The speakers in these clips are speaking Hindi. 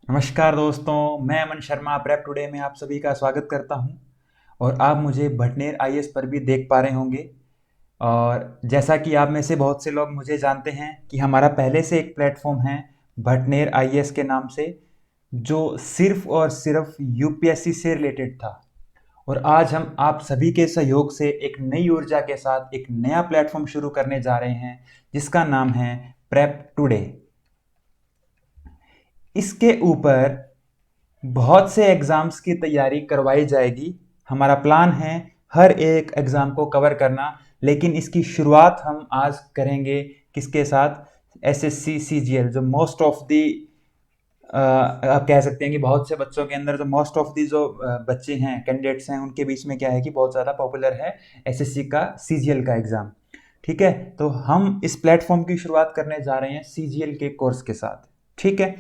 नमस्कार दोस्तों, मैं अमन शर्मा प्रेप टुडे में आप सभी का स्वागत करता हूं। और आप मुझे भटनेर आईएएस पर भी देख पा रहे होंगे। और जैसा कि आप में से बहुत से लोग मुझे जानते हैं कि हमारा पहले से एक प्लेटफॉर्म है भटनेर आईएएस के नाम से, जो सिर्फ और सिर्फ यूपीएससी से रिलेटेड था। और आज हम आप सभी के सहयोग से एक नई ऊर्जा के साथ एक नया प्लेटफॉर्म शुरू करने जा रहे हैं, जिसका नाम है प्रेप टुडे। इसके ऊपर बहुत से एग्ज़ाम्स की तैयारी करवाई जाएगी। हमारा प्लान है हर एक एग्ज़ाम को कवर करना, लेकिन इसकी शुरुआत हम आज करेंगे किसके साथ? एसएससी सीजीएल, जो मोस्ट ऑफ दी आप कह सकते हैं कि बहुत से बच्चों के अंदर जो मोस्ट ऑफ दी जो बच्चे हैं, कैंडिडेट्स हैं, उनके बीच में क्या है कि बहुत ज़्यादा पॉपुलर है एसएससी का सीजीएल का एग्ज़ाम। ठीक है, तो हम इस प्लेटफॉर्म की शुरुआत करने जा रहे हैं सीजीएल के कोर्स के साथ। ठीक है,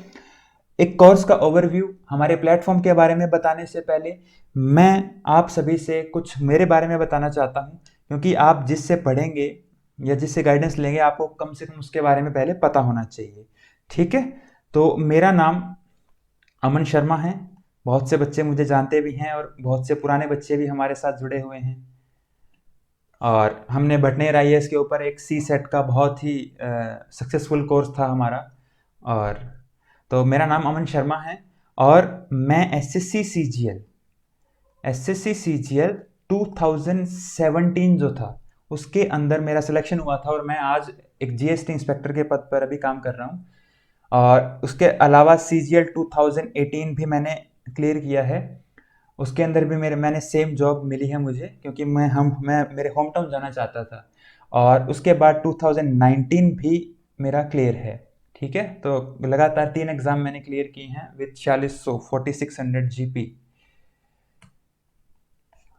एक कोर्स का ओवरव्यू हमारे प्लेटफॉर्म के बारे में बताने से पहले मैं आप सभी से कुछ मेरे बारे में बताना चाहता हूं, क्योंकि आप जिससे पढ़ेंगे या जिससे गाइडेंस लेंगे आपको कम से कम उसके बारे में पहले पता होना चाहिए। ठीक है, तो मेरा नाम अमन शर्मा है। बहुत से बच्चे मुझे जानते भी हैं और बहुत से पुराने बच्चे भी हमारे साथ जुड़े हुए हैं। और हमने भटनेर आईएएस के ऊपर एक सी सेट का बहुत ही सक्सेसफुल कोर्स था हमारा। और तो मेरा नाम अमन शर्मा है और मैं एसएससी सीजीएल 2017 जो था उसके अंदर मेरा सिलेक्शन हुआ था, और मैं आज एक जीएसटी इंस्पेक्टर के पद पर अभी काम कर रहा हूँ। और उसके अलावा सीजीएल 2018 भी मैंने क्लियर किया है। उसके अंदर भी मैंने सेम जॉब मिली है मुझे, क्योंकि मैं मेरे होम टाउन जाना चाहता था। और उसके बाद 2019 भी मेरा क्लियर है। ठीक है, तो लगातार 3 एग्ज़ाम मैंने क्लियर किए हैं विथ 4600 जीपी।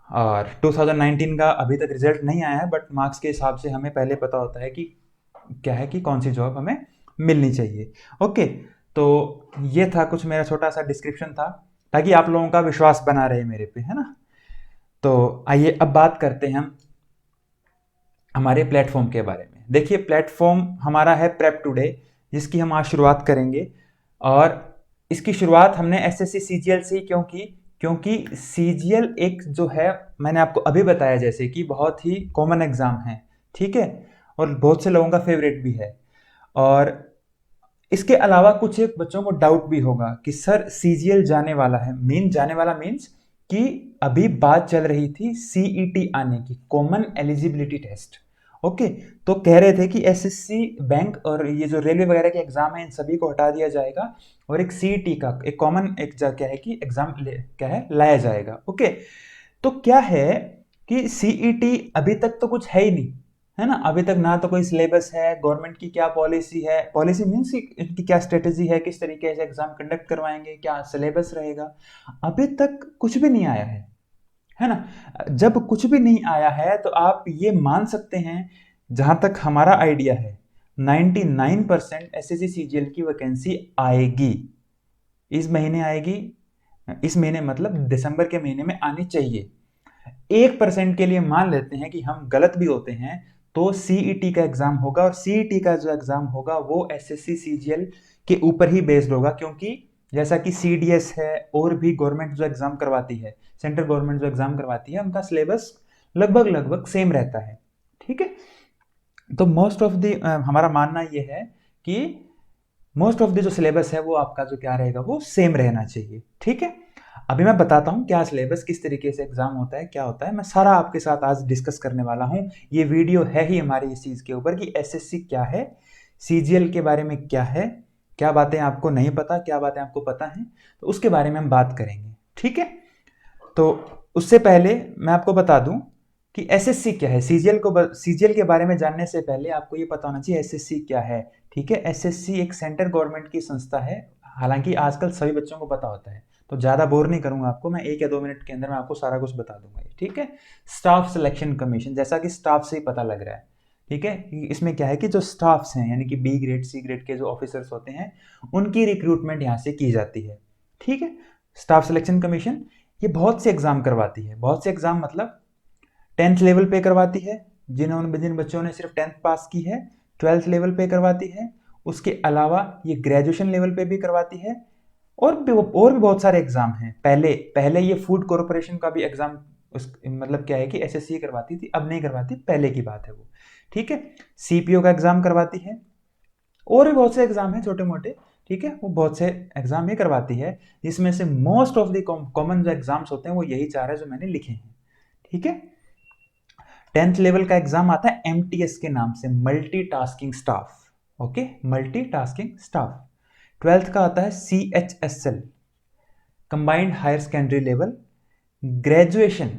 और 2019 का अभी तक रिजल्ट नहीं आया है, बट मार्क्स के हिसाब से हमें पहले पता होता है कि क्या है कि कौन सी जॉब हमें मिलनी चाहिए। ओके, तो ये था कुछ मेरा छोटा सा डिस्क्रिप्शन था, ताकि आप लोगों का विश्वास बना रहे मेरे पे, है ना। तो आइए अब बात करते हैं हम हमारे प्लेटफॉर्म के बारे में। देखिए, प्लेटफॉर्म हमारा है प्रेप टुडे, जिसकी हम आज शुरुआत करेंगे। और इसकी शुरुआत हमने एसएससी सीजीएल से क्योंकि क्योंकि सीजीएल एक जो है, मैंने आपको अभी बताया जैसे कि बहुत ही कॉमन एग्जाम है। ठीक है, और बहुत से लोगों का फेवरेट भी है। और इसके अलावा कुछ एक बच्चों को डाउट भी होगा कि सर सीजीएल जाने वाला है, जाने वाला मीन्स कि अभी बात चल रही थी सीईटी आने की, कॉमन एलिजिबिलिटी टेस्ट। ओके, तो कह रहे थे कि एसएससी बैंक और ये जो रेलवे वगैरह के एग्जाम है इन सभी को हटा दिया जाएगा, और एक सीईटी का एक कॉमन एक क्या है कि एग्जाम क्या है लाया जाएगा। ओके, तो क्या है कि सीईटी अभी तक तो कुछ है ही नहीं, है ना। अभी तक ना तो कोई सिलेबस है, गवर्नमेंट की क्या पॉलिसी है, पॉलिसी मीन्स इनकी क्या स्ट्रेटेजी है, किस तरीके से एग्जाम कंडक्ट करवाएंगे, क्या सिलेबस रहेगा, अभी तक कुछ भी नहीं आया है ना। जब कुछ भी नहीं आया है तो आप ये मान सकते हैं, जहां तक हमारा आइडिया है 99% एसएससी सीजीएल की वैकेंसी आएगी, इस महीने आएगी। इस महीने मतलब दिसंबर के महीने में आनी चाहिए। 1% के लिए मान लेते हैं कि हम गलत भी होते हैं, तो सीईटी का एग्जाम होगा, और सीईटी का जो एग्जाम होगा वो एसएससी सीजीएल के ऊपर ही बेस्ड होगा, क्योंकि जैसा कि सीडीएस है और भी गवर्नमेंट जो एग्जाम करवाती है, सेंट्रल गवर्नमेंट जो एग्जाम करवाती है, उनका सिलेबस लगभग लगभग सेम रहता है। ठीक है, तो मोस्ट ऑफ द हमारा मानना ये है कि मोस्ट ऑफ द जो सिलेबस है वो आपका जो क्या रहेगा वो सेम रहना चाहिए। ठीक है, अभी मैं बताता हूँ क्या सिलेबस, किस तरीके से एग्जाम होता है, क्या होता है, मैं सारा आपके साथ आज डिस्कस करने वाला हूँ। ये वीडियो है ही हमारी इस चीज़ के ऊपर कि एसएससी क्या है, सीजीएल के बारे में क्या है, क्या बातें आपको नहीं पता, क्या बातें आपको पता हैं, तो उसके बारे में हम बात करेंगे। ठीक है, तो उससे पहले मैं आपको बता दूं कि एसएससी क्या है। सीजीएल के बारे में जानने से पहले आपको ये पता होना चाहिए एसएससी क्या है। ठीक है, एसएससी एक सेंट्रल गवर्नमेंट की संस्था है। हालांकि आजकल सभी बच्चों को पता होता है, तो ज़्यादा बोर नहीं करूंगा आपको, मैं 1 या 2 मिनट के अंदर मैं आपको सारा कुछ बता दूंगा। ठीक है, स्टाफ सिलेक्शन कमीशन, जैसा कि स्टाफ से ही पता लग रहा है। ठीक है, इसमें क्या है कि जो स्टाफ्स हैं, यानी कि बी ग्रेड सी ग्रेड के जो ऑफिसर्स होते हैं, उनकी रिक्रूटमेंट यहाँ से की जाती है। ठीक है, स्टाफ सिलेक्शन कमीशन ये बहुत से एग्जाम करवाती है। बहुत से एग्जाम मतलब 10th लेवल पे करवाती है, जिन बच्चों ने सिर्फ 10th पास की है, 12th लेवल पे करवाती है। उसके अलावा ये ग्रेजुएशन लेवल पे भी करवाती है, और भी बहुत सारे एग्जाम हैं। पहले पहले ये फूड कॉरपोरेशन का भी एग्जाम, उस मतलब क्या है कि एसएससी करवाती थी, अब नहीं करवाती, पहले की बात है वो। ठीक है, सीपीओ का एग्जाम करवाती है, और भी बहुत से एग्जाम हैं छोटे मोटे। ठीक है, वो बहुत से एग्जाम ये करवाती है, जिसमें से मोस्ट ऑफ द कॉमन जो एग्जाम्स होते हैं वो यही चार है जो मैंने लिखे हैं। ठीक है, 10th लेवल का एग्जाम आता है एमटीएस के नाम से, multitasking staff. Okay, multitasking staff. 12th का आता है CHSL, combined higher secondary level. Graduation,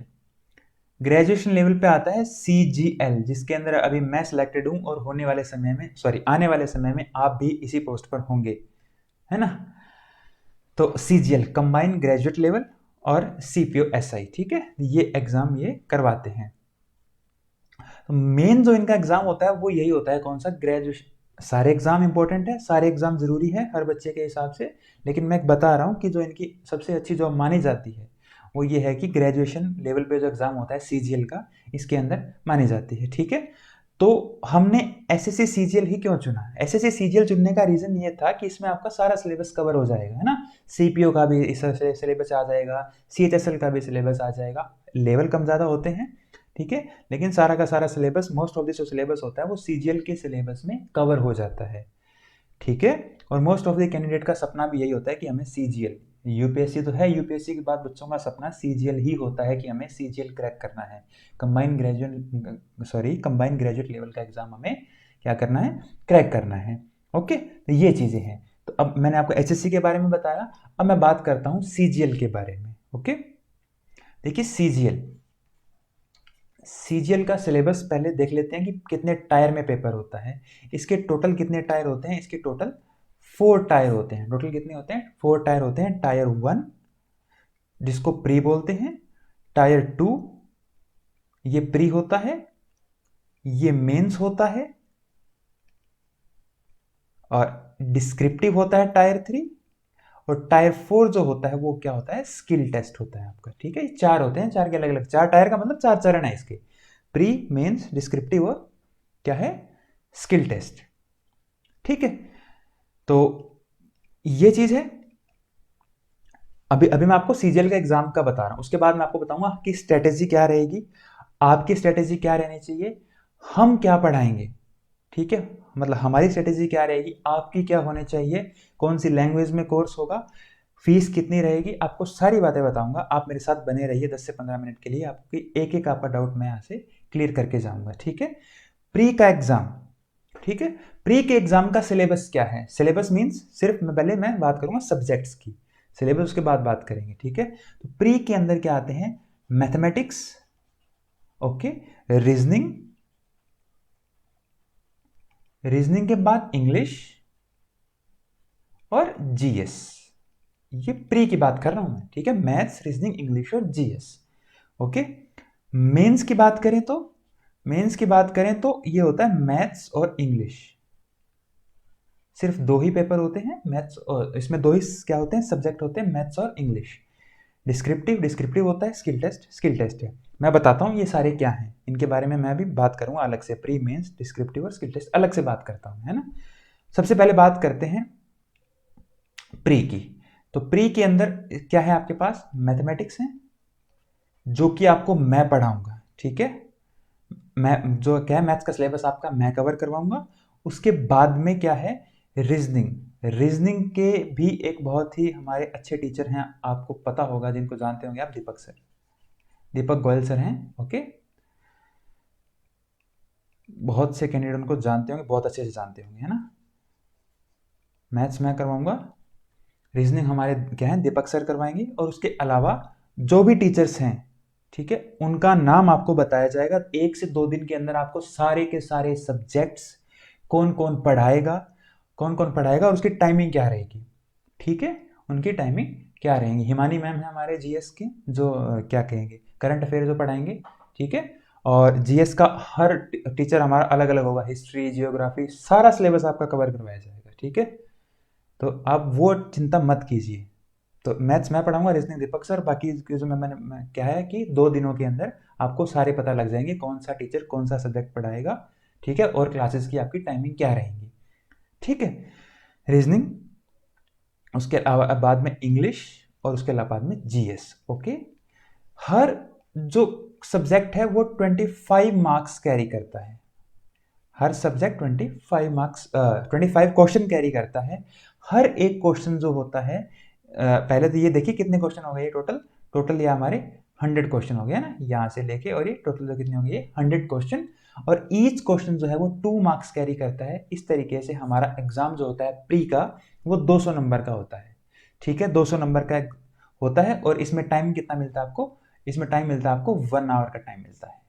graduation level पे आता है सीजीएल, जिसके अंदर अभी मैं सिलेक्टेड हूं, और होने वाले समय में, सॉरी आने वाले समय में आप भी इसी पोस्ट पर होंगे, है ना। तो सीजीएल कंबाइंड ग्रेजुएट लेवल और सीपीओ एसआई, ठीक है, ये एग्जाम ये करवाते हैं। तो मेन जो इनका एग्जाम होता है वो यही होता है, कौन सा, ग्रेजुएशन। सारे एग्जाम इंपॉर्टेंट है, सारे एग्जाम जरूरी है हर बच्चे के हिसाब से, लेकिन मैं बता रहा हूँ कि जो इनकी सबसे अच्छी जॉब मानी जाती है वो ये है कि ग्रेजुएशन लेवल पे जो एग्जाम होता है सीजीएल का, इसके अंदर मानी जाती है। ठीक है, तो हमने एसएससी सीजीएल ही क्यों चुना? एसएससी सीजीएल चुनने का रीजन ये था कि इसमें आपका सारा सिलेबस कवर हो जाएगा, है ना। सीपीओ का भी इस सिलेबस आ जाएगा, सीएचएसएल का भी सिलेबस आ जाएगा। लेवल कम ज़्यादा होते हैं, ठीक है, लेकिन सारा का सारा सिलेबस, मोस्ट ऑफ द जो सिलेबस होता है वो सीजीएल के सिलेबस में कवर हो जाता है। ठीक है, और मोस्ट ऑफ द कैंडिडेट का सपना भी यही होता है कि हमें सीजीएल, यूपीएससी तो है, यूपीएससी के बाद बच्चों का सपना सीजीएल ही होता है कि हमें सीजीएल क्रैक करना है। कंबाइंड ग्रेजुएट लेवल का एग्जाम हमें क्या करना है, क्रैक करना है। ओके, तो ये चीज़ें हैं। तो अब मैंने आपको एचएससी के बारे में बताया, अब मैं बात करता हूँ सीजीएल के बारे में। ओके, देखिए सीजीएल का सिलेबस पहले देख लेते हैं कि कितने टायर में पेपर होता है। इसके टोटल कितने टायर होते हैं? इसके टोटल 4 टायर होते हैं। टोटल कितने होते हैं? 4 टायर होते हैं। टायर 1 जिसको प्री बोलते हैं, टायर 2 ये प्री होता है, ये मेंस होता है, और डिस्क्रिप्टिव होता है टायर 3, और टायर 4 जो होता है वो क्या होता है, स्किल टेस्ट होता है आपका। ठीक है, ये 4 होते हैं, 4 के अलग अलग, 4 टायर का मतलब 4 चरण है इसके, प्री, मेंस, डिस्क्रिप्टिव और क्या है, स्किल टेस्ट। ठीक है, तो ये चीज है। अभी अभी मैं आपको सीजीएल का एग्जाम का बता रहा हूं, उसके बाद मैं आपको बताऊंगा कि स्ट्रेटेजी क्या रहेगी, आपकी स्ट्रेटेजी क्या रहनी चाहिए, हम क्या पढ़ाएंगे। ठीक है, मतलब हमारी स्ट्रेटेजी क्या रहेगी, आपकी क्या होनी चाहिए, कौन सी लैंग्वेज में कोर्स होगा, फीस कितनी रहेगी, आपको सारी बातें बताऊंगा। आप मेरे साथ बने रहिए 10 से 15 मिनट के लिए, आपकी एक एक आपका डाउट मैं यहाँ से क्लियर करके जाऊंगा। ठीक है, प्री का एग्जाम, ठीक है, प्री के एग्जाम का सिलेबस क्या है? सिलेबस मींस सिर्फ मैं बात करूंगा सब्जेक्ट्स की, सिलेबस उसके बाद बात करेंगे। ठीक है, तो प्री के अंदर क्या आते हैं, मैथमेटिक्स, ओके, रीजनिंग, रीजनिंग के बाद इंग्लिश और जीएस। ये प्री की बात कर रहा हूं मैं, ठीक है, मैथ्स, रीजनिंग, इंग्लिश और जीएस। ओके, मेंस की बात करें तो, मेंस की बात करें तो ये होता है मैथ्स और इंग्लिश, सिर्फ 2 ही पेपर होते हैं मैथ्स, और इसमें 2 ही क्या होते हैं, सब्जेक्ट होते हैं, मैथ्स और इंग्लिश। डिस्क्रिप्टिव होता है, स्किल टेस्ट है। मैं बताता हूँ ये सारे क्या हैं, इनके बारे में मैं भी बात करूंगा अलग से, प्री, मेंस, डिस्क्रिप्टिव और स्किल टेस्ट अलग से बात करता हूँ, है ना। सबसे पहले बात करते हैं प्री की। तो प्री के अंदर क्या है आपके पास, मैथमेटिक्स है, जो कि आपको मैं पढ़ाऊंगा। ठीक है, मैं जो क्या है, मैथ्स का सिलेबस आपका मैं कवर करवाऊंगा। उसके बाद में क्या है, रीजनिंग। रीजनिंग के भी एक बहुत ही हमारे अच्छे टीचर हैं, आपको पता होगा, जिनको जानते होंगे आप, दीपक सर, दीपक गोयल सर हैं। ओके, बहुत से कैंडिडेट उनको जानते होंगे, बहुत अच्छे से जानते होंगे, है ना। मैथ्स मैं करवाऊंगा, रीजनिंग हमारे क्या है, दीपक सर करवाएंगे, और उसके अलावा जो भी टीचर्स हैं, ठीक है, उनका नाम आपको बताया जाएगा। 1 से 2 दिन के अंदर आपको सारे के सारे सब्जेक्ट्स, कौन कौन पढ़ाएगा और उसकी टाइमिंग क्या रहेगी। ठीक है, उनकी टाइमिंग क्या रहेंगी। हिमानी मैम है हमारे जीएस के, जो क्या कहेंगे, करंट अफेयर जो पढ़ाएंगे। ठीक है, और जीएस का हर टीचर हमारा अलग अलग होगा, हिस्ट्री, जियोग्राफी, सारा सिलेबस आपका कवर करवाया जाएगा। ठीक है, तो आप वो चिंता मत कीजिए। तो मैथ्स मैं पढ़ाऊंगा, रीजनिंग दीपक सर, बाकी जो मैं क्या है कि 2 दिनों के अंदर आपको सारे पता लग जाएंगे, कौन सा टीचर कौन सा सब्जेक्ट पढ़ाएगा। ठीक है, और क्लासेस की आपकी टाइमिंग क्या रहेंगी। ठीक है, रीजनिंग उसके अलावा बाद में इंग्लिश, और उसके अलावा बाद में जीएस। ओके, हर जो सब्जेक्ट है वो 25 मार्क्स कैरी करता है। हर सब्जेक्ट 25 क्वेश्चन कैरी करता है। हर एक क्वेश्चन जो होता है, पहले तो ये देखिए कितने क्वेश्चन हो गए टोटल। टोटल ये हमारे 100 क्वेश्चन हो गया ना, यहाँ से लेके, और ये टोटल जो कितने हो गए 100 क्वेश्चन, और ईच क्वेश्चन जो है वो 2 मार्क्स कैरी करता है। इस तरीके से हमारा एग्जाम जो होता है प्री का, वो 200 नंबर का होता है। ठीक है, 200 नंबर का होता है, और इसमें टाइम कितना मिलता है आपको? इसमें टाइम मिलता है आपको 1 आवर का टाइम मिलता है।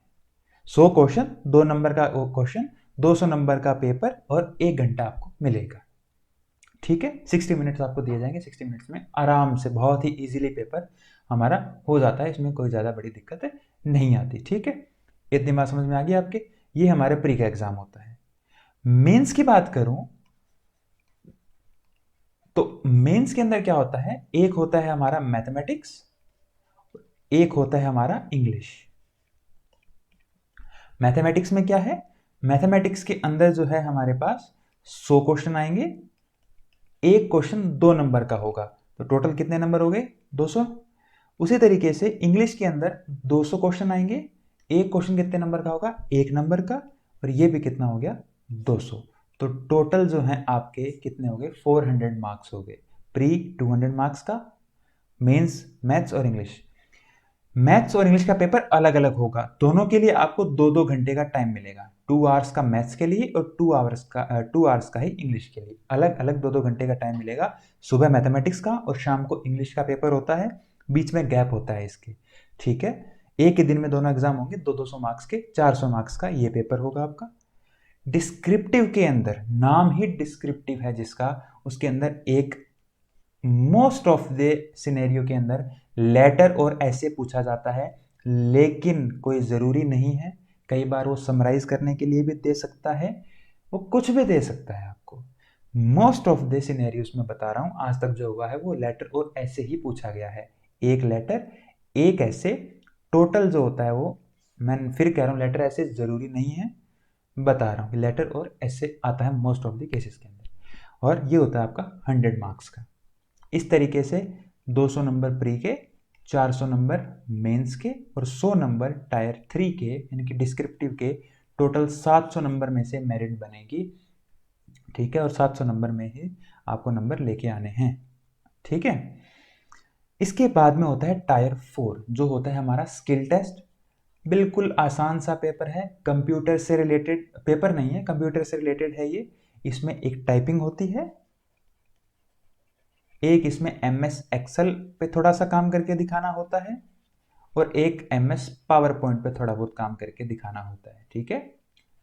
100 क्वेश्चन, 2 नंबर का क्वेश्चन, 200 नंबर का पेपर, और 1 घंटा आपको मिलेगा। ठीक है, 60 मिनट्स आपको दिए जाएंगे। 60 मिनट्स में आराम से बहुत ही इजीली पेपर हमारा हो जाता है, इसमें कोई ज़्यादा बड़ी दिक्कत नहीं आती। ठीक है, इतनी बात समझ में आ गई आपके? ये हमारे प्री का एग्जाम होता है। मेंस की बात करूं तो मेंस के अंदर क्या होता है, एक होता है हमारा मैथमेटिक्स, एक होता है हमारा इंग्लिश। मैथमेटिक्स में क्या है, मैथमेटिक्स के अंदर जो है हमारे पास 100 क्वेश्चन आएंगे, एक क्वेश्चन 2 नंबर का होगा, तो टोटल कितने नंबर हो गए? 200। उसी तरीके से इंग्लिश के अंदर 200 क्वेश्चन आएंगे, एक क्वेश्चन कितने नंबर का होगा? 1 नंबर का, और ये भी कितना हो गया? 200। तो टोटल जो है आपके कितने हो गए? 400 मार्क्स हो गए। प्री 200 मार्क्स का, मेंस मैथ्स और इंग्लिश। मैथ्स और इंग्लिश का पेपर अलग अलग होगा, दोनों के लिए आपको 2-2 घंटे का टाइम मिलेगा। 2 आवर्स का मैथ्स के लिए और 2 आवर्स का ही इंग्लिश के लिए, अलग अलग 2-2 घंटे का टाइम मिलेगा। सुबह मैथमेटिक्स का और शाम को इंग्लिश का पेपर होता है, बीच में गैप होता है इसके। ठीक है, एक ही दिन में दोनों एग्जाम होंगे, 200 मार्क्स के, 400 मार्क्स का ये पेपर होगा आपका। डिस्क्रिप्टिव के अंदर, नाम ही डिस्क्रिप्टिव है जिसका, उसके अंदर एक मोस्ट ऑफ द सिनेरियो के अंदर लेटर और ऐसे पूछा जाता है, लेकिन कोई ज़रूरी नहीं है। कई बार वो समराइज करने के लिए भी दे सकता है, वो कुछ भी दे सकता है आपको। मोस्ट ऑफ द सिनेरियोस में बता रहा हूँ, आज तक जो हुआ है वो लेटर और ऐसे ही पूछा गया है। एक लेटर, एक ऐसे, टोटल जो होता है वो, मैं फिर कह रहा हूँ लेटर ऐसे ज़रूरी नहीं है, बता रहा हूँ लेटर और ऐसे आता है मोस्ट ऑफ द केसेस के अंदर, और ये होता है आपका 100 मार्क्स का। इस तरीके से 200 नंबर प्री के, 400 नंबर मेंस के, और 100 नंबर टायर 3 के यानी कि डिस्क्रिप्टिव के, टोटल 700 नंबर में से मेरिट बनेगी। ठीक है, और 700 नंबर में ही आपको नंबर लेके आने हैं। ठीक है, इसके बाद में होता है टायर 4, जो होता है हमारा स्किल टेस्ट। बिल्कुल आसान सा पेपर है, कंप्यूटर से रिलेटेड पेपर नहीं है, कंप्यूटर से रिलेटेड है ये। इसमें एक टाइपिंग होती है, एक इसमें MS एक्सेल पे थोड़ा सा काम करके दिखाना होता है, और एक MS पावर पॉइंट पे थोड़ा बहुत काम करके दिखाना होता है। ठीक है,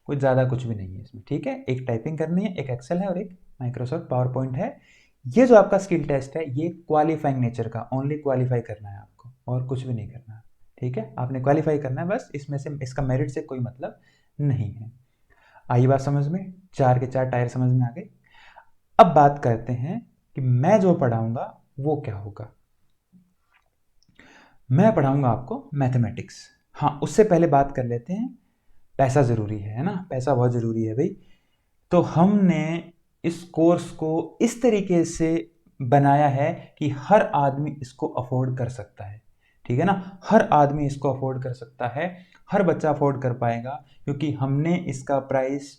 कुछ ज़्यादा कुछ भी नहीं है इसमें। ठीक है, एक टाइपिंग करनी है, एक एक्सेल है, और एक माइक्रोसॉफ्ट पावर पॉइंट है। ये जो आपका स्किल टेस्ट है, ये क्वालिफाइंग नेचर का, ओनली क्वालिफाई करना है आपको, और कुछ भी नहीं करना। ठीक है, आपने क्वालिफाई करना है बस, इसमें से इसका मेरिट से कोई मतलब नहीं है। आई बात समझ में? 4 के 4 टायर समझ में आ गए। अब बात करते हैं कि मैं जो पढ़ाऊंगा वो क्या होगा। मैं पढ़ाऊंगा आपको मैथमेटिक्स। हाँ, उससे पहले बात कर लेते हैं, पैसा ज़रूरी है ना, पैसा बहुत ज़रूरी है भाई। तो हमने इस कोर्स को इस तरीके से बनाया है कि हर आदमी इसको अफोर्ड कर सकता है। ठीक है ना, हर आदमी इसको अफोर्ड कर सकता है, हर बच्चा अफोर्ड कर पाएगा, क्योंकि हमने इसका प्राइस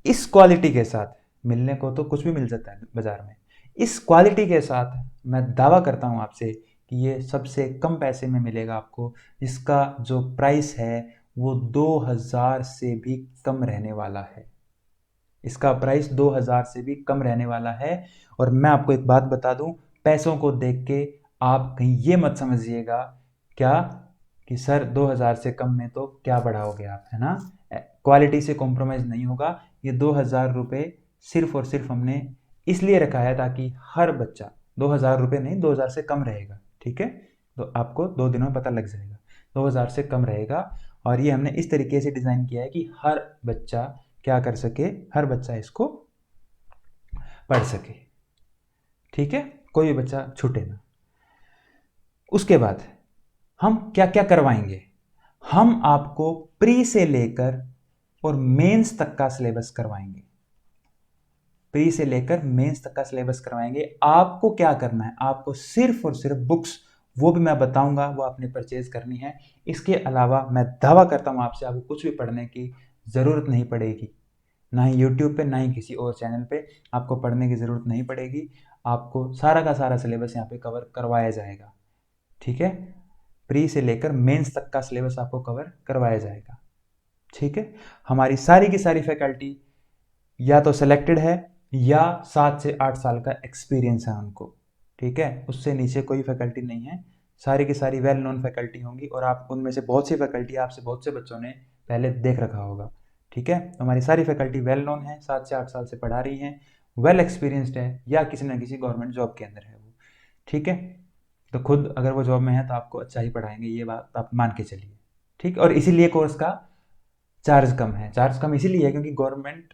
इस क्वालिटी के साथ, मिलने को तो कुछ भी मिल जाता है बाजार में, इस क्वालिटी के साथ मैं दावा करता हूँ आपसे कि ये सबसे कम पैसे में मिलेगा आपको। इसका जो प्राइस है वो 2000 से भी कम रहने वाला है। इसका प्राइस 2000 से भी कम रहने वाला है। और मैं आपको एक बात बता दूं, पैसों को देख के आप कहीं ये मत समझिएगा क्या कि सर 2000 से कम में तो क्या बढ़ाओगे आप, है ना। क्वालिटी से कॉम्प्रोमाइज़ नहीं होगा। ये 2000 रुपये सिर्फ और सिर्फ हमने इसलिए रखा है ताकि हर बच्चा, 2000 रुपये नहीं, 2000 से कम रहेगा। ठीक है, तो आपको 2 दिनों में पता लग जाएगा, 2000 से कम रहेगा। और ये हमने इस तरीके से डिज़ाइन किया है कि हर बच्चा क्या कर सके, हर बच्चा इसको पढ़ सके। ठीक है, कोई भी बच्चा छूटे ना। उसके बाद हम क्या क्या करवाएंगे, हम आपको प्री से लेकर और मेंस तक का सिलेबस करवाएंगे। प्री से लेकर मेंस तक का सिलेबस करवाएंगे। आपको क्या करना है, आपको सिर्फ और सिर्फ बुक्स, वो भी मैं बताऊंगा, वो आपने परचेज करनी है। इसके अलावा मैं दावा करता हूँ आपसे, आपको कुछ भी पढ़ने की ज़रूरत नहीं पड़ेगी, ना ही यूट्यूब पे ना ही किसी और चैनल पे आपको पढ़ने की ज़रूरत नहीं पड़ेगी। आपको सारा का सारा सिलेबस यहाँ पे कवर करवाया जाएगा, ठीक है। प्री से लेकर मेंस तक का सिलेबस आपको कवर करवाया जाएगा, ठीक है। हमारी सारी की सारी फैकल्टी या तो सिलेक्टेड है या 7 से 8 साल का एक्सपीरियंस है उनको, ठीक है। उससे नीचे कोई फैकल्टी नहीं है, सारी की सारी वेल नोन फैकल्टी होंगी, और आप उनमें से बहुत सी फैकल्टी आपसे बहुत से बच्चों ने पहले देख रखा होगा, ठीक है। तो हमारी सारी फैकल्टी वेल नोन है, 7 से 8 साल से पढ़ा रही हैं, वेल एक्सपीरियंसड है, या किसी न किसी गवर्नमेंट जॉब के अंदर है वो, ठीक है। तो खुद अगर वो जॉब में है तो आपको अच्छा ही पढ़ाएंगे, ये बात आप मान के चलिए, ठीक। और इसीलिए कोर्स का चार्ज कम है। चार्ज कम इसीलिए है क्योंकि गवर्नमेंट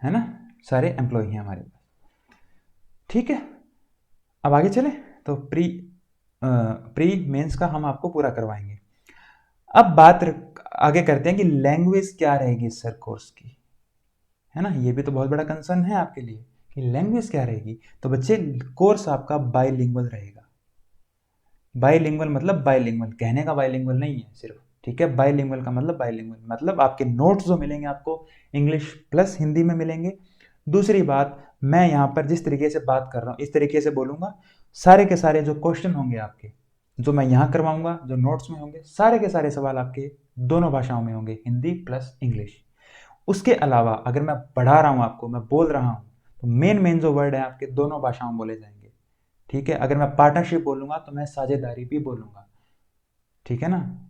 है ना, सारे एम्प्लॉय हैं हमारे पास, ठीक है। अब आगे चले तो प्री मेंस का हम आपको पूरा करवाएंगे। अब बात आगे करते हैं कि लैंग्वेज क्या रहेगी सर कोर्स की, है ना। ये भी तो बहुत बड़ा कंसर्न है आपके लिए कि लैंग्वेज क्या रहेगी। तो बच्चे, कोर्स आपका बाइलिंगुअल रहेगा। बाइलिंगुअल मतलब बाइलिंगुअल कहने का बाइलिंगुअल नहीं है सिर्फ, ठीक है। बाइलिंगुअल का मतलब बाइलिंगुअल मतलब आपके नोट्स जो मिलेंगे आपको इंग्लिश प्लस हिंदी में मिलेंगे। दूसरी बात, मैं यहाँ पर जिस तरीके से बात कर रहा हूँ इस तरीके से बोलूँगा, सारे के सारे जो क्वेश्चन होंगे आपके, जो मैं यहाँ करवाऊंगा, जो नोट्स में होंगे, सारे के सारे सवाल आपके दोनों भाषाओं में होंगे, हिंदी प्लस इंग्लिश। उसके अलावा अगर मैं पढ़ा रहा हूँ आपको, मैं बोल रहा हूँ, तो मेन मेन जो वर्ड है आपके दोनों भाषाओं में बोले जाएंगे, ठीक है। अगर मैं पार्टनरशिप बोलूंगा तो मैं साझेदारी भी बोलूंगा, ठीक है ना।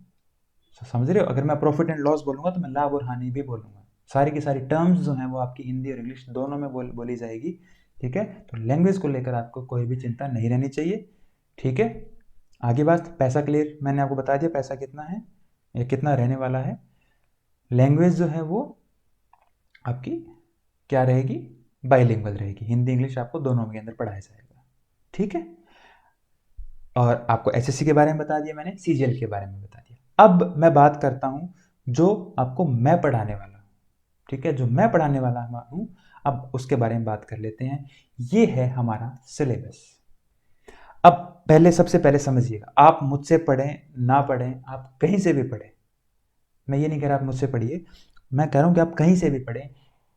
समझ रहे हो। अगर मैं प्रॉफिट एंड लॉस बोलूंगा तो मैं लाभ और हानि भी बोलूंगा। सारी की सारी टर्म्स जो हैं वो आपकी हिंदी और इंग्लिश दोनों में बोली जाएगी, ठीक है। तो लैंग्वेज को लेकर आपको कोई भी चिंता नहीं रहनी चाहिए, ठीक है। आगे बात, पैसा क्लियर मैंने आपको बता दिया पैसा कितना है या कितना रहने वाला है। लैंग्वेज जो है वो आपकी क्या रहेगी, बाइलिंगुअल रहेगी, हिंदी इंग्लिश आपको दोनों के अंदर पढ़ाया जाएगा, ठीक है। और आपको एसएससी के बारे में बता दिया मैंने, सीजीएल के बारे में बता दिया। अब मैं बात करता हूँ जो आपको मैं पढ़ाने वाला हूँ, ठीक है। जो मैं पढ़ाने वाला हूँ अब उसके बारे में बात कर लेते हैं। ये है हमारा सिलेबस। अब पहले सबसे पहले समझिएगा, आप मुझसे पढ़ें ना पढ़ें, आप कहीं से भी पढ़ें, मैं ये नहीं कह रहा आप मुझसे पढ़िए, मैं कह रहा हूँ कि आप कहीं से भी पढ़ें,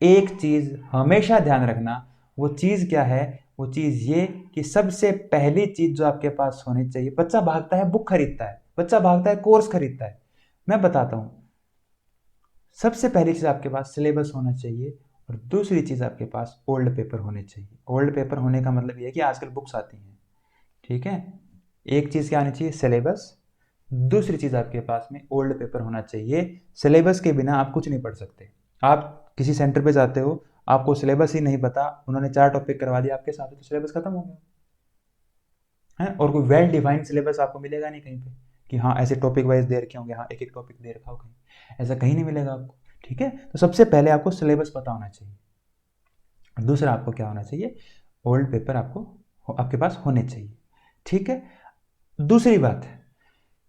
एक चीज़ हमेशा ध्यान रखना। वो चीज़ क्या है, वो चीज़ ये कि सबसे पहली चीज़ जो आपके पास होनी चाहिए, बच्चा भागता है बुक खरीदता है, बच्चा भागता है कोर्स खरीदता है, मैं बताता हूँ। सबसे पहली चीज़ आपके पास सिलेबस होना चाहिए, और दूसरी चीज़ आपके पास ओल्ड पेपर होने चाहिए। ओल्ड पेपर होने का मतलब ये है कि आजकल बुक्स आती हैं, ठीक है। एक चीज़ क्या आनी चाहिए, सिलेबस। दूसरी चीज़ आपके पास में ओल्ड पेपर होना चाहिए। सिलेबस के बिना आप कुछ नहीं पढ़ सकते। आप किसी सेंटर पे जाते हो, आपको सिलेबस ही नहीं पता, उन्होंने 4 टॉपिक करवा दिया आपके साथ, तो सिलेबस खत्म हो गया है। और कोई वेल डिफाइंड सिलेबस आपको मिलेगा नहीं कहीं पे कि हाँ ऐसे टॉपिक वाइज दे रखे होंगे, हाँ एक एक टॉपिक दे रखा हो, कहीं ऐसा कहीं नहीं मिलेगा आपको, ठीक है। तो सबसे पहले आपको सिलेबस पता होना चाहिए। दूसरा आपको क्या होना चाहिए, ओल्ड पेपर आपको आपके पास होने चाहिए, ठीक है। दूसरी बात,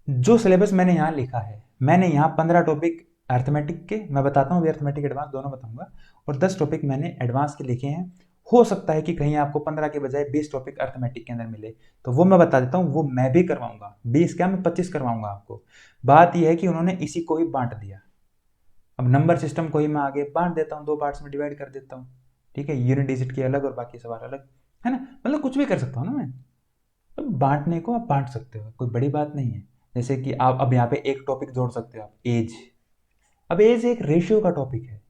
जो सिलेबस मैंने यहाँ लिखा है, मैंने यहाँ 15 टॉपिक अर्थमेटिक के मैं बताता हूँ, अभी अर्थमेटिक एडवांस दोनों बताऊंगा, और 10 टॉपिक मैंने एडवांस के लिखे हैं। हो सकता है कि कहीं आपको 15 के बजाय 20 टॉपिक अर्थमेटिक के अंदर मिले, तो वो मैं बता देता हूँ, वो मैं भी करवाऊंगा। 20 क्या, मैं 25 करवाऊंगा आपको। बात यह है कि उन्होंने इसी को ही बांट दिया। अब नंबर सिस्टम को ही मैं आगे बांट देता हूँ, 2 पार्ट्स में डिवाइड कर देता हूँ, ठीक है। यूनिट डिजिट की अलग और बाकी सवाल अलग, है ना। मतलब कुछ भी कर सकता हूँ ना मैं, तो बांटने को आप बांट सकते हो, कोई बड़ी बात नहीं है। जैसे कि आप अब यहाँ पे एक टॉपिक जोड़ सकते हो आप, एज। अब एज एक रेशियो का टॉपिक है,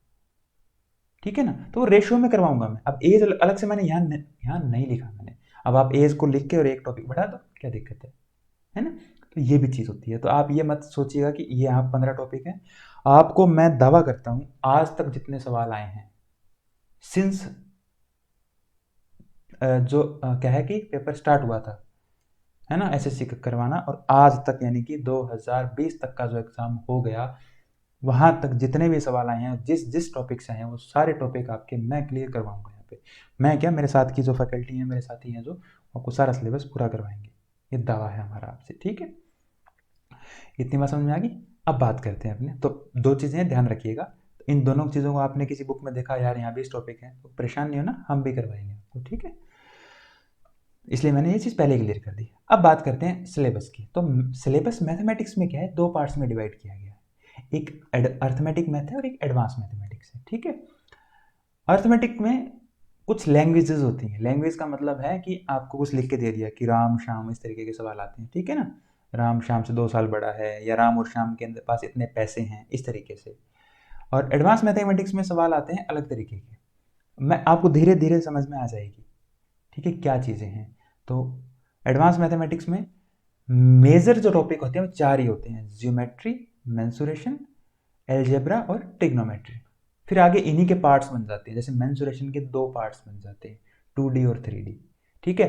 ठीक है ना, तो वो रेशियो में करवाऊंगा मैं। अब एज अलग से मैंने यहाँ नहीं लिखा मैंने। अब आप एज को लिख के और एक टॉपिक बढ़ा दो, क्या दिक्कत है ना। तो ये भी चीज़ होती है। तो आप ये मत सोचिएगा कि ये यहाँ 15 टॉपिक है। आपको मैं दावा करता हूँ आज तक जितने सवाल आए हैं, सिंस जो क्या है कि पेपर स्टार्ट हुआ था, है ना, एसएससी का करवाना, और आज तक यानी कि 2020 तक का जो एग्ज़ाम हो गया, वहाँ तक जितने भी सवाल आए हैं, जिस जिस टॉपिक से आए हैं, वो सारे टॉपिक आपके मैं क्लियर करवाऊंगा यहाँ पे। मैं क्या, मेरे साथ की जो फैकल्टी है, मेरे साथी हैं, जो आपको सारा सिलेबस पूरा करवाएंगे, ये दावा है हमारा आपसे, ठीक है। इतनी बात समझ में आ गई। अब बात करते हैं अपने, तो 2 चीज़ें ध्यान रखिएगा। इन दोनों चीज़ों को आपने किसी बुक में देखा, यार यहाँ भी इस टॉपिक है, तो परेशान नहीं होना, हम भी करवाएंगे आपको, ठीक है। इसलिए मैंने ये चीज़ पहले क्लियर कर दी। अब बात करते हैं सिलेबस की। तो सिलेबस मैथमेटिक्स में क्या है, दो पार्ट्स में डिवाइड किया गया है, एक अर्थमेटिक मैथ है और एक एडवांस मैथमेटिक्स है, ठीक है। अर्थमेटिक में कुछ लैंग्वेजेस होती हैं। लैंग्वेज का मतलब है कि आपको कुछ लिख के दे दिया कि राम श्याम, इस तरीके के सवाल आते हैं, ठीक है ना। राम श्याम से 2 साल बड़ा है, या राम और श्याम के अंदर पास इतने पैसे हैं, इस तरीके से। और एडवांस मैथमेटिक्स में सवाल आते हैं अलग तरीके के। मैं आपको धीरे धीरे समझ में आ जाएगी, ठीक है, क्या चीज़ें हैं। तो एडवांस मैथमेटिक्स में मेजर जो टॉपिक होते हैं वो 4 ही होते हैं: ज्योमेट्री, मेंसुरेशन, एलजेब्रा और ट्रिग्नोमेट्री। फिर आगे इन्हीं के पार्ट्स बन जाते हैं। जैसे मेंसुरेशन के 2 पार्ट्स बन जाते हैं, 2D और 3D, ठीक है।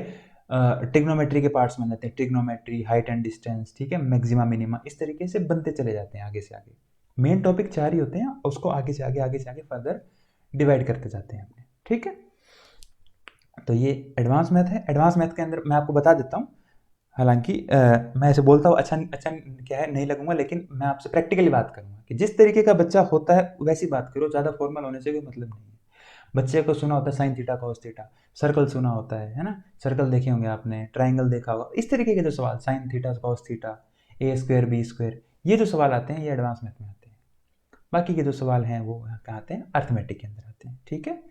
ट्रिग्नोमेट्री के पार्ट्स बन जाते हैं, ट्रिग्नोमेट्री, हाइट एंड डिस्टेंस, ठीक है, मैक्सिमा मिनिमा, इस तरीके से बनते चले जाते हैं आगे से आगे। मेन टॉपिक 4 ही होते हैं, उसको आगे से आगे फर्दर डिवाइड करते जाते हैं अपने, ठीक है। तो ये एडवांस मैथ है। एडवांस मैथ के अंदर मैं आपको बता देता हूँ, हालांकि मैं ऐसे बोलता हूँ अच्छा अच्छा क्या है नहीं लगूंगा, लेकिन मैं आपसे प्रैक्टिकली बात करूंगा कि जिस तरीके का बच्चा होता है वैसी बात करो, ज़्यादा फॉर्मल होने से कोई मतलब नहीं है। बच्चे को सुना होता है sine theta cos theta, circle सुना होता है ना, सर्कल देखे होंगे आपने, ट्राइंगल देखा होगा, इस तरीके के जो सवाल, साइन थीटा कॉस थीटा, ए स्क्वायर बी स्क्वायर, ये जो सवाल आते हैं ये एडवांस मैथ में आते हैं। बाकी के जो सवाल हैं वो कहाँ आते हैं, अर्थमेटिक के अंदर आते हैं, ठीक है।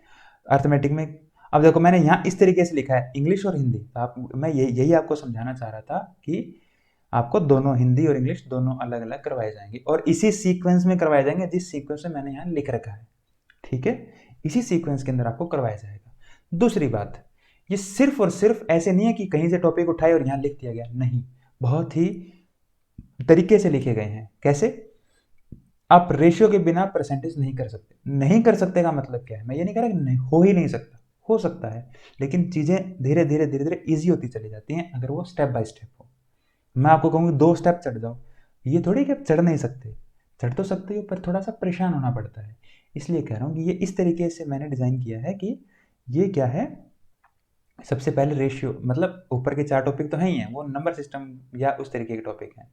अर्थमेटिक में अब देखो मैंने यहाँ इस तरीके से लिखा है इंग्लिश और हिंदी, तो आप मैं यही आपको समझाना चाह रहा था कि आपको दोनों हिंदी और इंग्लिश दोनों अलग अलग करवाए जाएंगे, और इसी सीक्वेंस में करवाए जाएंगे जिस सीक्वेंस में मैंने यहाँ लिख रखा है, ठीक है। इसी सीक्वेंस के अंदर आपको करवाया जाएगा। दूसरी बात, ये सिर्फ और सिर्फ ऐसे नहीं है कि कहीं से टॉपिक उठाए और यहाँ लिख दिया गया, नहीं, बहुत ही तरीके से लिखे गए हैं। कैसे? आप रेशियो के बिना परसेंटेज नहीं कर सकते। नहीं कर सकते का मतलब क्या है, मैं ये नहीं कह रहा कि नहीं हो ही नहीं सकता, हो सकता है, लेकिन चीज़ें धीरे धीरे धीरे धीरे ईजी होती चली जाती हैं अगर वो स्टेप बाय स्टेप हो। मैं आपको कहूँगी 2 स्टेप चढ़ जाओ, ये थोड़ी कि आप चढ़ नहीं सकते, चढ़ तो सकते हो पर थोड़ा सा परेशान होना पड़ता है। इसलिए कह रहा हूँ कि ये इस तरीके से मैंने डिज़ाइन किया है कि ये क्या है, सबसे पहले रेशियो, मतलब ऊपर के 4 टॉपिक तो हैं ही हैं, वो नंबर सिस्टम या उस तरीके के टॉपिक हैं,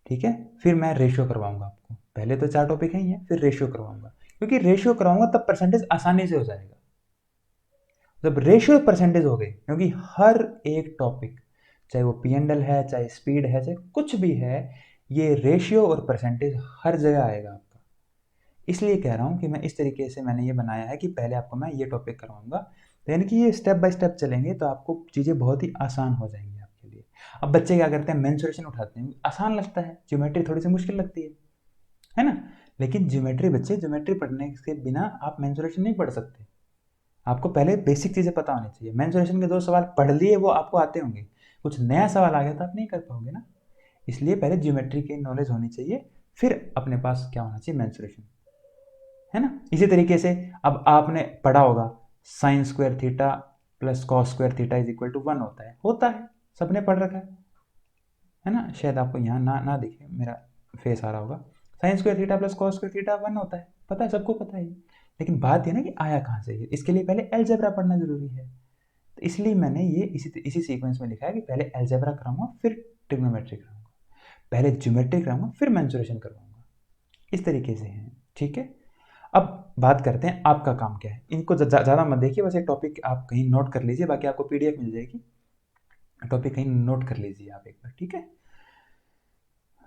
ठीक है। फिर मैं रेशियो करवाऊंगा आपको, पहले तो 4 टॉपिक हैं ही हैं, फिर रेशियो करवाऊंगा, क्योंकि रेशियो कराऊंगा तब परसेंटेज आसानी से हो जाएगा। जब रेशियो परसेंटेज हो गई, क्योंकि हर एक टॉपिक, चाहे वो पीएनडल है, चाहे स्पीड है, चाहे कुछ भी है, ये रेशियो और परसेंटेज हर जगह आएगा आपका। इसलिए कह रहा हूँ कि मैं इस तरीके से मैंने ये बनाया है कि पहले आपको मैं ये टॉपिक करवाऊंगा, तो यानी कि ये स्टेप बाय स्टेप चलेंगे तो आपको चीज़ें बहुत ही आसान हो जाएंगी आपके लिए। अब बच्चे क्या करते हैं, मेंसुरेशन उठाते हैं, आसान लगता है, ज्योमेट्री थोड़ी सी मुश्किल लगती है ना। लेकिन ज्योमेट्री, बच्चे ज्योमेट्री पढ़ने के बिना आप मेंसुरेशन नहीं पढ़ सकते। आपको पहले बेसिक चीज़ें पता होनी चाहिए। मेंसुरेशन के 2 सवाल पढ़ लिए, वो आपको आते होंगे, कुछ नया सवाल आ गया तो आप नहीं कर पाओगे ना। इसलिए पहले ज्योमेट्री की नॉलेज होनी चाहिए, फिर अपने पास क्या होना चाहिए, मेंसुरेशन, है ना। इसी तरीके से अब आपने पढ़ा होगा sine square theta plus cos square theta is equal to 1 होता है, सबने पढ़ रखा है ना। शायद आपको यहाँ ना दिखे, मेरा फेस आ रहा होगा। Sine square theta plus cos square theta 1 होता है, पता है, सबको पता है। लेकिन बात ये ना कि आया कहाँ से, इसके लिए पहले अलजेब्रा पढ़ना जरूरी है। तो इसलिए मैंने ये इसी सीक्वेंस में लिखा है कि पहले अलजेब्रा कराऊंगा, फिर ट्रिग्नोमेट्री कराऊंगा, पहले ज्योमेट्री कराऊंगा, फिर मेंसुरेशन करवाऊंगा, इस तरीके से है, ठीक है। अब बात करते हैं आपका काम क्या है। इनको ज़्यादा मत देखिए, बस एक टॉपिक आप कहीं नोट कर लीजिए, बाकी आपको पीडीएफ मिल जाएगी, टॉपिक कहीं नोट कर लीजिए आप एक बार, ठीक है।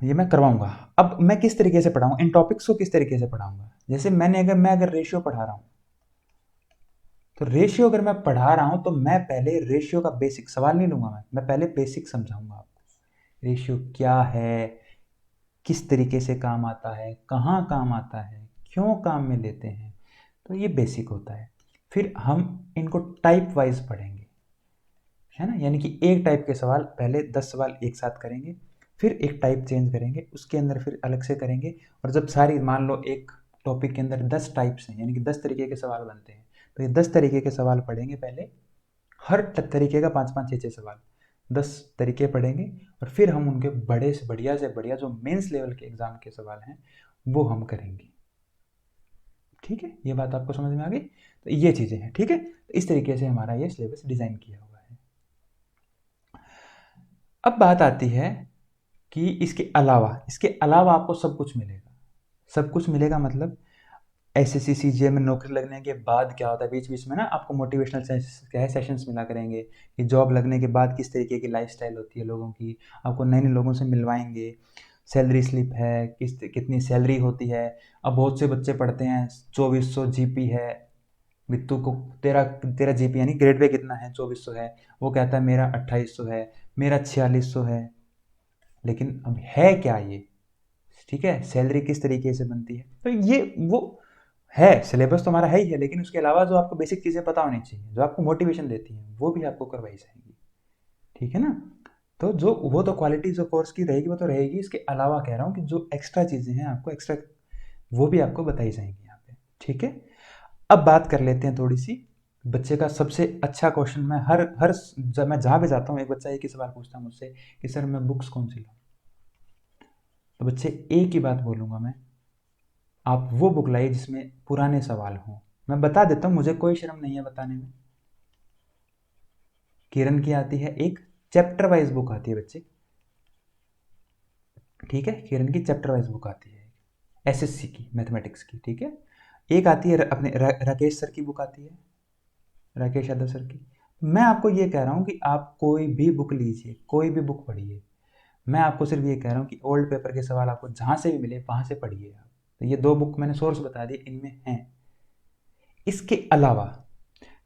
ये मैं करवाऊंगा। अब मैं किस तरीके से पढ़ाऊंगा, इन टॉपिक्स को किस तरीके से पढ़ाऊंगा। जैसे मैं अगर रेशियो पढ़ा रहा हूँ, तो रेशियो अगर मैं पढ़ा रहा हूँ तो मैं पहले रेशियो का बेसिक सवाल नहीं लूंगा, मैं पहले बेसिक समझाऊंगा आपको। रेशियो क्या है, किस तरीके से काम आता है, कहाँ काम आता है, क्यों काम में लेते हैं, तो ये बेसिक होता है। फिर हम इनको टाइप वाइज पढ़ेंगे, है ना, यानी कि एक टाइप के सवाल, पहले 10 सवाल एक साथ करेंगे, फिर एक टाइप चेंज करेंगे, उसके अंदर फिर अलग से करेंगे। और जब सारी, मान लो एक टॉपिक के अंदर 10 टाइप्स हैं, यानी कि 10 तरीके के सवाल बनते हैं, तो ये 10 तरीके के सवाल पढ़ेंगे पहले, हर तरीके का 5-5 6-6 सवाल, 10 तरीके पढ़ेंगे, और फिर हम उनके बड़े से बढ़िया जो मेंस लेवल के एग्जाम के सवाल हैं वो हम करेंगे, ठीक है। ये बात आपको समझ में आ गई। तो ये चीज़ें हैं, ठीक है। तो इस तरीके से हमारा ये सिलेबस डिज़ाइन किया हुआ है। अब बात आती है कि इसके अलावा आपको सब कुछ मिलेगा। सब कुछ मिलेगा मतलब एसएससी सीजीएल में नौकरी लगने के बाद क्या होता है, बीच बीच में ना आपको मोटिवेशनल सेशंस मिला करेंगे कि जॉब लगने के बाद किस तरीके की लाइफस्टाइल होती है लोगों की, आपको नए नए लोगों से मिलवाएंगे। सैलरी स्लिप है, कितनी सैलरी होती है। अब बहुत से बच्चे पढ़ते हैं 2400 जीपी है, बिट्टू को तेरा तेरा जीपी यानी ग्रेड पे कितना है, 2400 है। वो कहता है मेरा 2800 है, मेरा 4600 है। लेकिन अब है क्या ये, ठीक है, सैलरी किस तरीके से बनती है, तो ये वो है, सिलेबस तो हमारा है ही है, लेकिन उसके अलावा जो आपको बेसिक चीज़ें पता होनी चाहिए, जो आपको मोटिवेशन देती हैं, वो भी आपको करवाई जाएंगी। ठीक है ना। तो जो वो तो क्वालिटी जो कोर्स की रहेगी वो तो रहेगी, इसके अलावा कह रहा हूँ कि जो एक्स्ट्रा चीज़ें हैं आपको एक्स्ट्रा, वो भी आपको बताई जाएंगी यहाँ पे। ठीक है। अब बात कर लेते हैं थोड़ी सी बच्चे का सबसे अच्छा क्वेश्चन। मैं हर हर जब मैं जहाँ भी जाता हूँ एक बच्चा एक ही सवाल पूछता है मुझसे कि सर मैं बुक्स कौन सी लाऊं। तो बच्चे एक ही बात बोलूँगा मैं, आप वो बुक लाइए जिसमें पुराने सवाल हों। मैं बता देता हूँ, मुझे कोई शर्म नहीं है बताने में। किरण की आती है एक चैप्टर वाइज बुक आती है बच्चे, ठीक है, किरण की चैप्टर वाइज बुक आती है एसएससी की मैथमेटिक्स की। ठीक है। एक आती है अपने राकेश सर की बुक आती है, राकेश यादव सर की। मैं आपको ये कह रहा हूँ कि आप कोई भी बुक लीजिए, कोई भी बुक पढ़िए। मैं आपको सिर्फ ये कह रहा हूँ कि ओल्ड पेपर के सवाल आपको जहाँ से भी मिले वहाँ से पढ़िए आप। तो ये दो बुक मैंने सोर्स बता दिए, इनमें हैं। इसके अलावा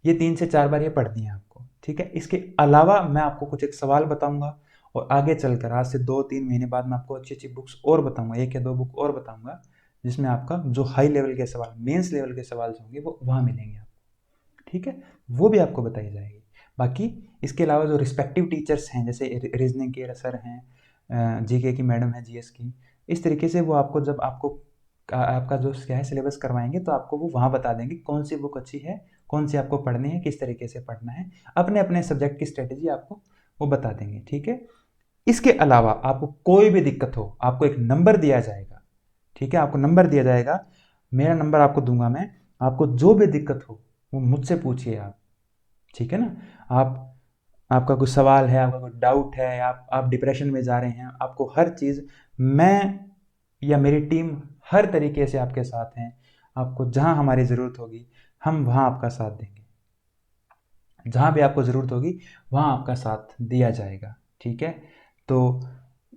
ये 3 से 4 बार ये पढ़नी है आपको। ठीक है। इसके अलावा मैं आपको कुछ एक सवाल बताऊंगा और आगे चलकर आज से 2-3 महीने बाद मैं आपको अच्छी अच्छी बुक्स और बताऊंगा, एक या दो बुक और बताऊंगा, जिसमें आपका जो हाई लेवल के सवाल, मेंस लेवल के सवाल होंगे वो वहाँ मिलेंगे आपको। ठीक है। वो भी आपको बताई जाएगी। बाकी इसके अलावा जो रिस्पेक्टिव टीचर्स हैं, जैसे रीजनिंग के सर हैं, जीके की मैडम है, जीएस की, इस तरीके से वो आपको जब आपको आपका जो क्या है सिलेबस करवाएंगे तो आपको वो वहाँ बता देंगे कौन सी बुक अच्छी है, कौन सी आपको पढ़नी है, किस तरीके से पढ़ना है, अपने अपने सब्जेक्ट की स्ट्रेटेजी आपको वो बता देंगे। ठीक है। इसके अलावा आपको कोई भी दिक्कत हो, आपको एक नंबर दिया जाएगा। ठीक है। आपको नंबर दिया जाएगा, मेरा नंबर आपको दूंगा मैं, आपको जो भी दिक्कत हो वो मुझसे पूछिए आप। ठीक है ना। आप आपका कुछ सवाल है, आपका कुछ डाउट है, आप डिप्रेशन में जा रहे हैं, आपको हर चीज़ मैं या मेरी टीम हर तरीके से आपके साथ हैं। आपको जहाँ हमारी ज़रूरत होगी हम वहाँ आपका साथ देंगे, जहाँ भी आपको ज़रूरत होगी वहाँ आपका साथ दिया जाएगा। ठीक है। तो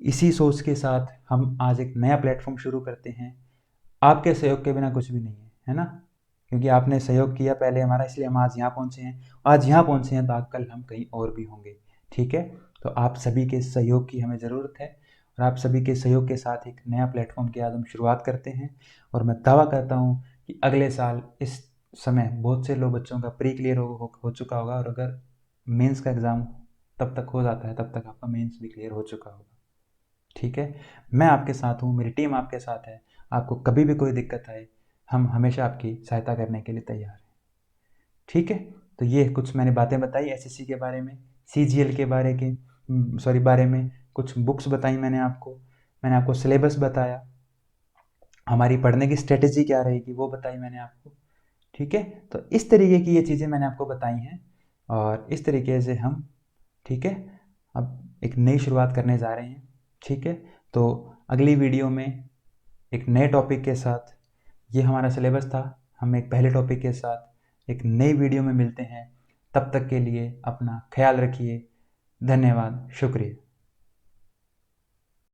इसी सोच के साथ हम आज एक नया प्लेटफॉर्म शुरू करते हैं। आपके सहयोग के बिना कुछ भी नहीं है ना, क्योंकि आपने सहयोग किया पहले हमारा, इसलिए हम आज यहाँ पहुँचे हैं। आज यहाँ पहुँचे हैं तो आज कल हम कहीं और भी होंगे। ठीक है। तो आप सभी के सहयोग की हमें ज़रूरत है और आप सभी के सहयोग के साथ एक नया प्लेटफॉर्म की आज हम शुरुआत करते हैं। और मैं दावा करता हूँ कि अगले साल इस समय बहुत से लोग बच्चों का प्री क्लियर हो चुका होगा, और अगर मेंस का एग्ज़ाम तब तक हो जाता है तब तक आपका मेंस भी क्लियर हो चुका होगा। ठीक है। मैं आपके साथ हूँ, मेरी टीम आपके साथ है। आपको कभी भी कोई दिक्कत आए हम हमेशा आपकी सहायता करने के लिए तैयार हैं। ठीक है। तो ये कुछ मैंने बातें बताई एसएससी के बारे में, सीजीएल के बारे में कुछ बुक्स बताई मैंने आपको सिलेबस बताया, हमारी पढ़ने की स्ट्रेटेजी क्या रहेगी वो बताई मैंने आपको। ठीक है। तो इस तरीके की ये चीज़ें मैंने आपको बताई हैं और इस तरीके से हम, ठीक है, अब एक नई शुरुआत करने जा रहे हैं। ठीक है। तो अगली वीडियो में एक नए टॉपिक के साथ, ये हमारा सिलेबस था, हम एक पहले टॉपिक के साथ एक नई वीडियो में मिलते हैं। तब तक के लिए अपना ख्याल रखिए। धन्यवाद, शुक्रिया।